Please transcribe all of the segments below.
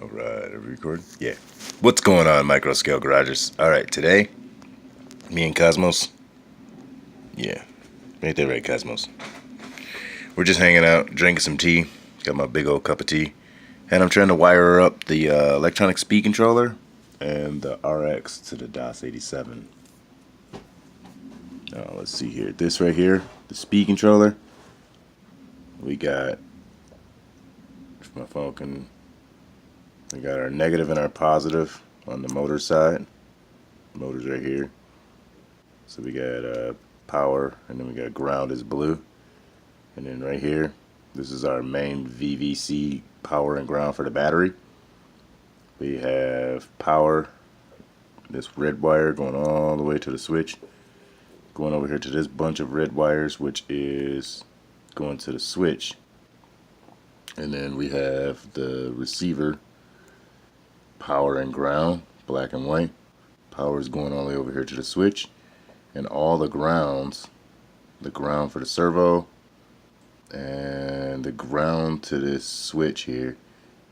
Alright, are we recording? Yeah. What's going on, micro scale garages? Alright, today, me and Cosmos. Yeah, ain't that right, Cosmos? We're just hanging out, drinking some tea. Got my big old cup of tea. And I'm trying to wire up the electronic speed controller and the RX to the DOS 87. Now, let's see here. This right here, the speed controller. We got, if my phone can, we got our negative and our positive on the motor side. Motor's right here. So we got power, and then we got ground is blue. And then right here, this is our main VVC power and ground for the battery. We have power, this red wire going all the way to the switch. Going over here to this bunch of red wires, which is going to the switch. And then we have the receiver, power and ground, black and white. Power is going all the way over here to the switch. And all the grounds, the ground for the servo and the ground to this switch here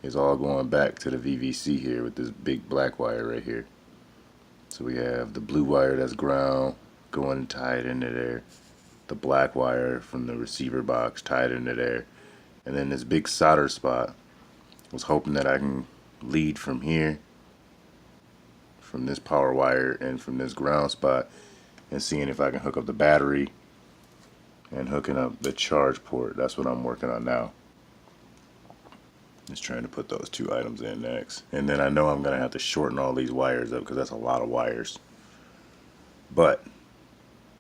is all going back to the VVC here with this big black wire right here. So we have the blue wire that's ground going tied into there, the black wire from the receiver box tied into there, and then this big solder spot. I was hoping that I can lead from here, from this power wire and from this ground spot, and seeing if I can hook up the battery and hooking up the charge port. That's what I'm working on now. Just trying to put those two items in next. And then I know I'm going to have to shorten all these wires up because that's a lot of wires. But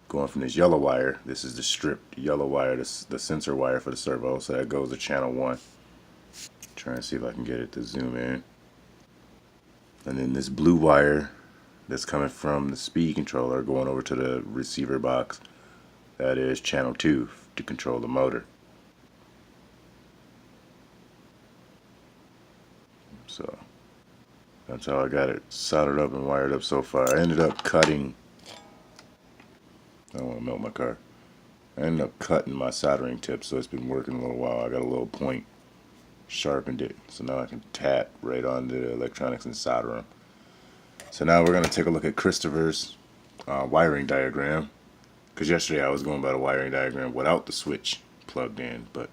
going from this yellow wire, this is the stripped yellow wire, this the sensor wire for the servo, so that goes to channel 1. Trying to see if I can get it to zoom in. And then this blue wire that's coming from the speed controller going over to the receiver box, that is channel 2 to control the motor. So that's how I got it soldered up and wired up so far. I ended up cutting, I don't want to melt my car. I ended up cutting my soldering tip, so it's been working a little while. I got a little point, sharpened it, so now I can tap right onto the electronics and solder them. So now we're going to take a look at Christopher's wiring diagram, because yesterday I was going by the wiring diagram without the switch plugged in, but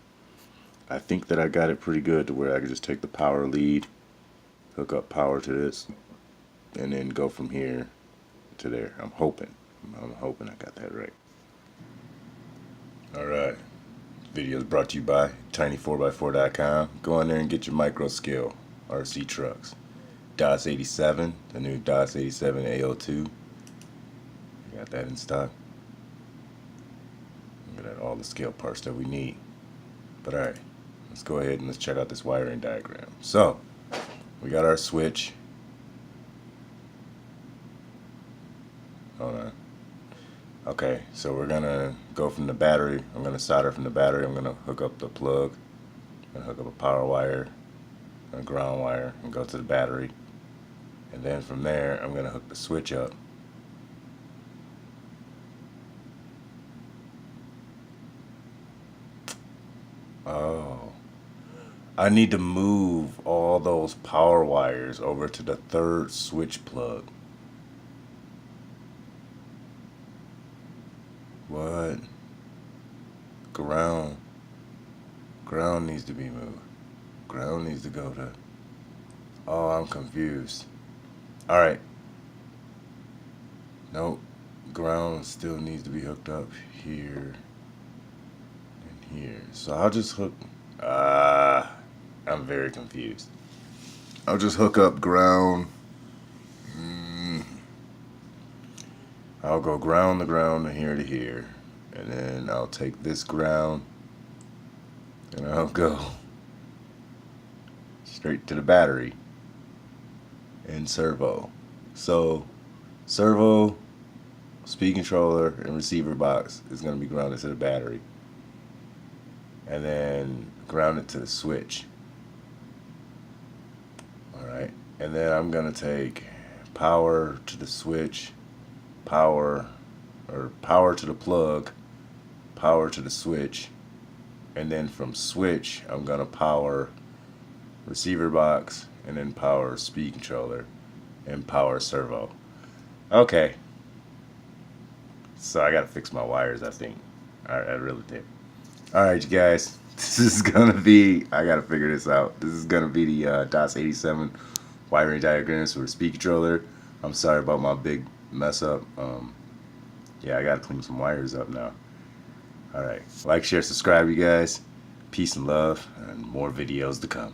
I think that I got it pretty good to where I could just take the power lead, hook up power to this, and then go from here to there. I'm hoping I got that right. Alright, video is brought to you by tiny4x4.com. Go in there and get your micro scale RC trucks. DOS 87, the new DOS 87 AO2. Got that in stock. We got all the scale parts that we need. But alright, let's go ahead and let's check out this wiring diagram. So, we got our switch. Hold on. Okay, so we're gonna go from the battery. I'm gonna solder from the battery. I'm gonna hook up the plug. I'm gonna hook up a power wire, a ground wire, and go to the battery. And then from there, I'm gonna hook the switch up. Oh, I need to move all those power wires over to the third switch plug. What? Ground needs to be moved. Ground needs to go to, oh, I'm confused. Alright. Nope. Ground still needs to be hooked up here and here. So I'll just hook, I'm very confused. I'll just hook up ground. I'll go ground to ground to here, and then I'll take this ground and I'll go straight to the battery and servo. So servo, speed controller, and receiver box is going to be grounded to the battery, and then grounded to the switch. Alright, and then I'm going to take power to the switch, power to the plug, power to the switch, and then from switch I'm gonna power receiver box, and then power speed controller, and power servo. Okay. So I gotta fix my wires, I think. I really did. Alright, you guys. This is gonna be, I gotta figure this out. This is gonna be the DOS 87 wiring diagrams for the speed controller. I'm sorry about my big mess up. Yeah, I gotta clean some wires up now. Alright. Like, share, subscribe, you guys. Peace and love, and more videos to come.